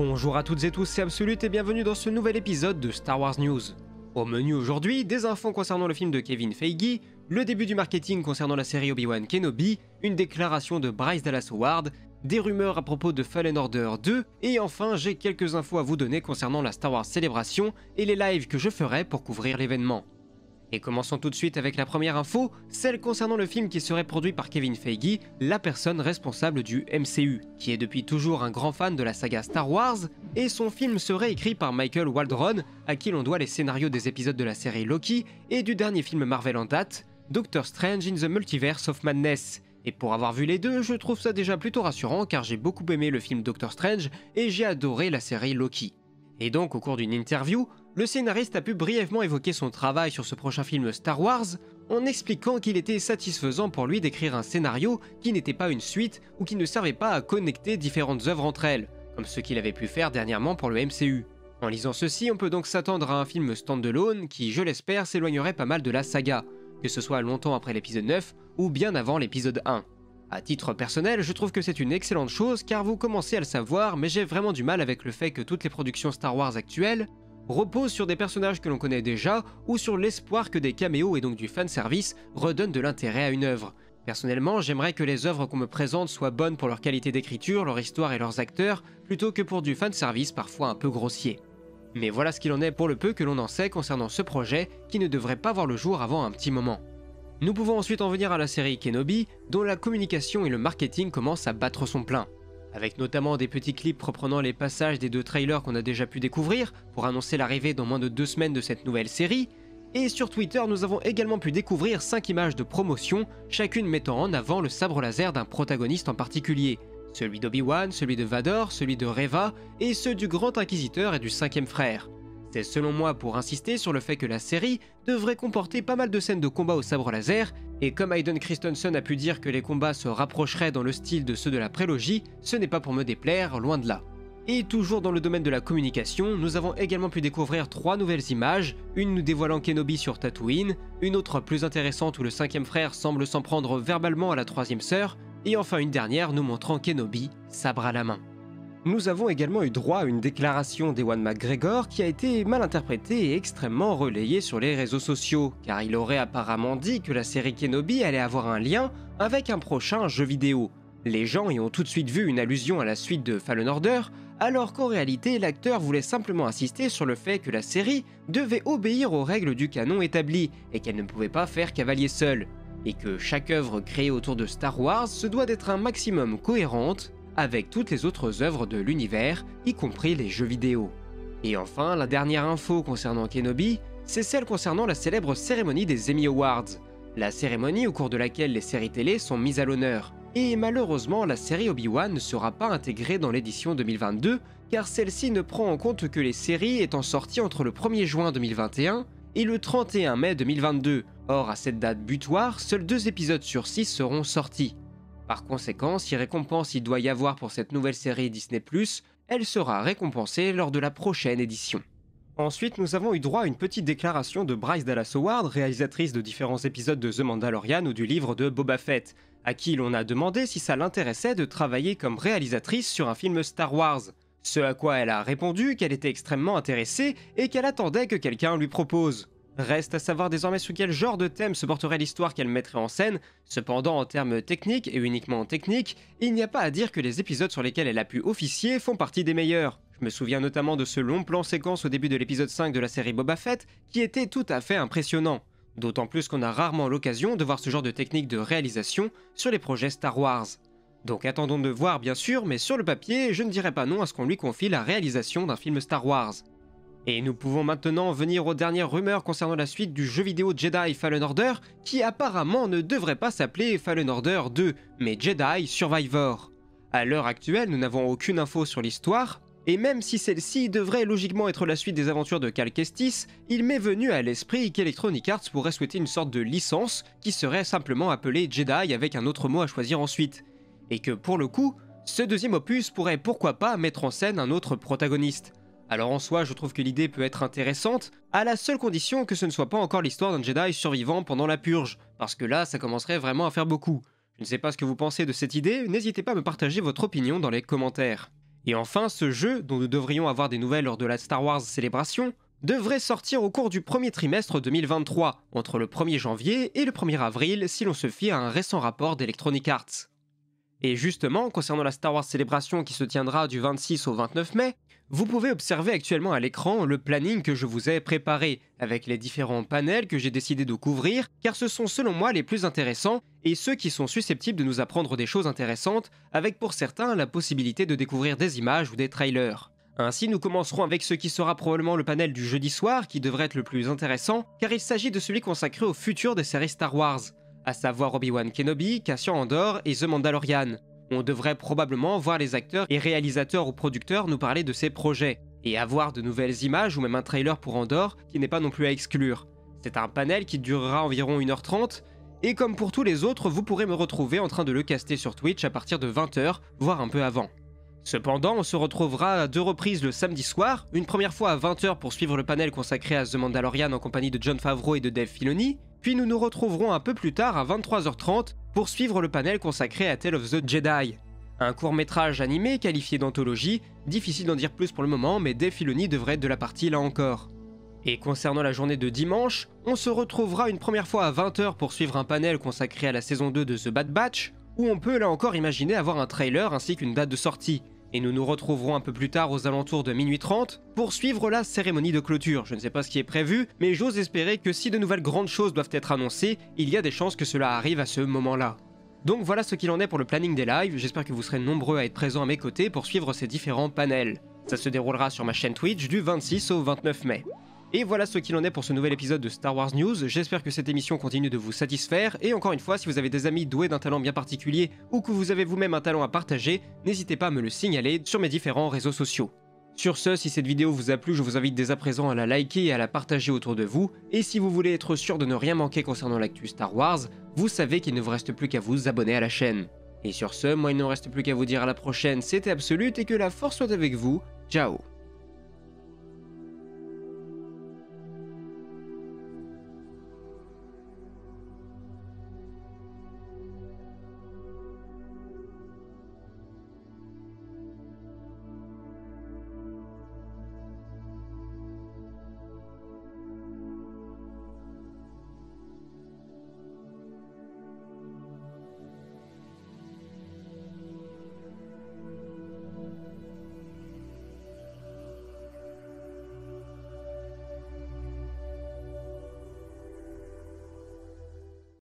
Bonjour à toutes et tous, c'est Absolute et bienvenue dans ce nouvel épisode de Star Wars News. Au menu aujourd'hui, des infos concernant le film de Kevin Feige, le début du marketing concernant la série Obi-Wan Kenobi, une déclaration de Bryce Dallas Howard, des rumeurs à propos de Fallen Order 2, et enfin j'ai quelques infos à vous donner concernant la Star Wars Célébration et les lives que je ferai pour couvrir l'événement. Et commençons tout de suite avec la première info, celle concernant le film qui serait produit par Kevin Feige, la personne responsable du MCU, qui est depuis toujours un grand fan de la saga Star Wars, et son film serait écrit par Michael Waldron, à qui l'on doit les scénarios des épisodes de la série Loki et du dernier film Marvel en date, Doctor Strange in the Multiverse of Madness. Et pour avoir vu les deux, je trouve ça déjà plutôt rassurant car j'ai beaucoup aimé le film Doctor Strange et j'ai adoré la série Loki. Et donc, au cours d'une interview, le scénariste a pu brièvement évoquer son travail sur ce prochain film Star Wars en expliquant qu'il était satisfaisant pour lui d'écrire un scénario qui n'était pas une suite ou qui ne servait pas à connecter différentes œuvres entre elles, comme ce qu'il avait pu faire dernièrement pour le MCU. En lisant ceci, on peut donc s'attendre à un film standalone qui, je l'espère, s'éloignerait pas mal de la saga, que ce soit longtemps après l'épisode 9 ou bien avant l'épisode 1. À titre personnel, je trouve que c'est une excellente chose car vous commencez à le savoir, mais j'ai vraiment du mal avec le fait que toutes les productions Star Wars actuelles reposent sur des personnages que l'on connaît déjà ou sur l'espoir que des caméos et donc du fanservice redonnent de l'intérêt à une œuvre. Personnellement, j'aimerais que les œuvres qu'on me présente soient bonnes pour leur qualité d'écriture, leur histoire et leurs acteurs, plutôt que pour du fanservice parfois un peu grossier. Mais voilà ce qu'il en est pour le peu que l'on en sait concernant ce projet qui ne devrait pas voir le jour avant un petit moment. Nous pouvons ensuite en venir à la série Kenobi, dont la communication et le marketing commencent à battre son plein. Avec notamment des petits clips reprenant les passages des deux trailers qu'on a déjà pu découvrir, pour annoncer l'arrivée dans moins de 2 semaines de cette nouvelle série, et sur Twitter nous avons également pu découvrir 5 images de promotion, chacune mettant en avant le sabre laser d'un protagoniste en particulier. Celui d'Obi-Wan, celui de Vador, celui de Reva, et ceux du Grand Inquisiteur et du 5e frère. C'est selon moi pour insister sur le fait que la série devrait comporter pas mal de scènes de combat au sabre laser, et comme Hayden Christensen a pu dire que les combats se rapprocheraient dans le style de ceux de la prélogie, ce n'est pas pour me déplaire, loin de là. Et toujours dans le domaine de la communication, nous avons également pu découvrir 3 nouvelles images, une nous dévoilant Kenobi sur Tatooine, une autre plus intéressante où le 5e frère semble s'en prendre verbalement à la 3e sœur, et enfin une dernière nous montrant Kenobi, sabre à la main. Nous avons également eu droit à une déclaration d'Ewan McGregor qui a été mal interprétée et extrêmement relayée sur les réseaux sociaux, car il aurait apparemment dit que la série Kenobi allait avoir un lien avec un prochain jeu vidéo. Les gens y ont tout de suite vu une allusion à la suite de Fallen Order, alors qu'en réalité l'acteur voulait simplement insister sur le fait que la série devait obéir aux règles du canon établi et qu'elle ne pouvait pas faire cavalier seul, et que chaque œuvre créée autour de Star Wars se doit d'être un maximum cohérente avec toutes les autres œuvres de l'univers, y compris les jeux vidéo. Et enfin, la dernière info concernant Kenobi, c'est celle concernant la célèbre cérémonie des Emmy Awards, la cérémonie au cours de laquelle les séries télé sont mises à l'honneur. Et malheureusement, la série Obi-Wan ne sera pas intégrée dans l'édition 2022, car celle-ci ne prend en compte que les séries étant sorties entre le 1er juin 2021 et le 31 mai 2022. Or, à cette date butoir, seuls 2 épisodes sur 6 seront sortis. Par conséquent, si récompense il doit y avoir pour cette nouvelle série Disney+, elle sera récompensée lors de la prochaine édition. Ensuite, nous avons eu droit à une petite déclaration de Bryce Dallas Howard, réalisatrice de différents épisodes de The Mandalorian ou du livre de Boba Fett, à qui l'on a demandé si ça l'intéressait de travailler comme réalisatrice sur un film Star Wars. Ce à quoi elle a répondu qu'elle était extrêmement intéressée et qu'elle attendait que quelqu'un lui propose. Reste à savoir désormais sous quel genre de thème se porterait l'histoire qu'elle mettrait en scène, cependant en termes techniques et uniquement techniques, il n'y a pas à dire que les épisodes sur lesquels elle a pu officier font partie des meilleurs. Je me souviens notamment de ce long plan séquence au début de l'épisode 5 de la série Boba Fett qui était tout à fait impressionnant. D'autant plus qu'on a rarement l'occasion de voir ce genre de technique de réalisation sur les projets Star Wars. Donc attendons de voir bien sûr, mais sur le papier, je ne dirais pas non à ce qu'on lui confie la réalisation d'un film Star Wars. Et nous pouvons maintenant venir aux dernières rumeurs concernant la suite du jeu vidéo Jedi Fallen Order, qui apparemment ne devrait pas s'appeler Fallen Order 2, mais Jedi Survivor. À l'heure actuelle, nous n'avons aucune info sur l'histoire, et même si celle-ci devrait logiquement être la suite des aventures de Cal Kestis, il m'est venu à l'esprit qu'Electronic Arts pourrait souhaiter une sorte de licence qui serait simplement appelée Jedi avec un autre mot à choisir ensuite. Et que pour le coup, ce deuxième opus pourrait pourquoi pas mettre en scène un autre protagoniste. Alors en soi, je trouve que l'idée peut être intéressante, à la seule condition que ce ne soit pas encore l'histoire d'un Jedi survivant pendant la purge, parce que là, ça commencerait vraiment à faire beaucoup. Je ne sais pas ce que vous pensez de cette idée, n'hésitez pas à me partager votre opinion dans les commentaires. Et enfin, ce jeu, dont nous devrions avoir des nouvelles lors de la Star Wars Célébration, devrait sortir au cours du premier trimestre 2023, entre le 1er janvier et le 1er avril si l'on se fie à un récent rapport d'Electronic Arts. Et justement, concernant la Star Wars Célébration qui se tiendra du 26 au 29 mai, vous pouvez observer actuellement à l'écran le planning que je vous ai préparé, avec les différents panels que j'ai décidé de couvrir, car ce sont selon moi les plus intéressants, et ceux qui sont susceptibles de nous apprendre des choses intéressantes, avec pour certains la possibilité de découvrir des images ou des trailers. Ainsi, nous commencerons avec ce qui sera probablement le panel du jeudi soir, qui devrait être le plus intéressant, car il s'agit de celui consacré au futur des séries Star Wars, à savoir Obi-Wan Kenobi, Cassian Andor et The Mandalorian. On devrait probablement voir les acteurs et réalisateurs ou producteurs nous parler de ces projets, et avoir de nouvelles images ou même un trailer pour Andor qui n'est pas non plus à exclure. C'est un panel qui durera environ 1h30, et comme pour tous les autres, vous pourrez me retrouver en train de le caster sur Twitch à partir de 20h, voire un peu avant. Cependant, on se retrouvera à 2 reprises le samedi soir, une première fois à 20h pour suivre le panel consacré à The Mandalorian en compagnie de Jon Favreau et de Dave Filoni, puis nous nous retrouverons un peu plus tard à 23h30 pour suivre le panel consacré à Tale of the Jedi. Un court-métrage animé qualifié d'anthologie, difficile d'en dire plus pour le moment, mais Dave Filoni devrait être de la partie là encore. Et concernant la journée de dimanche, on se retrouvera une première fois à 20h pour suivre un panel consacré à la saison 2 de The Bad Batch, où on peut là encore imaginer avoir un trailer ainsi qu'une date de sortie. Et nous nous retrouverons un peu plus tard aux alentours de minuit 30 pour suivre la cérémonie de clôture. Je ne sais pas ce qui est prévu, mais j'ose espérer que si de nouvelles grandes choses doivent être annoncées, il y a des chances que cela arrive à ce moment-là. Donc voilà ce qu'il en est pour le planning des lives, j'espère que vous serez nombreux à être présents à mes côtés pour suivre ces différents panels. Ça se déroulera sur ma chaîne Twitch du 26 au 29 mai. Et voilà ce qu'il en est pour ce nouvel épisode de Star Wars News, j'espère que cette émission continue de vous satisfaire, et encore une fois, si vous avez des amis doués d'un talent bien particulier, ou que vous avez vous-même un talent à partager, n'hésitez pas à me le signaler sur mes différents réseaux sociaux. Sur ce, si cette vidéo vous a plu, je vous invite dès à présent à la liker et à la partager autour de vous, et si vous voulez être sûr de ne rien manquer concernant l'actu Star Wars, vous savez qu'il ne vous reste plus qu'à vous abonner à la chaîne. Et sur ce, moi il ne me reste plus qu'à vous dire à la prochaine, c'était Absolute, et que la force soit avec vous, ciao.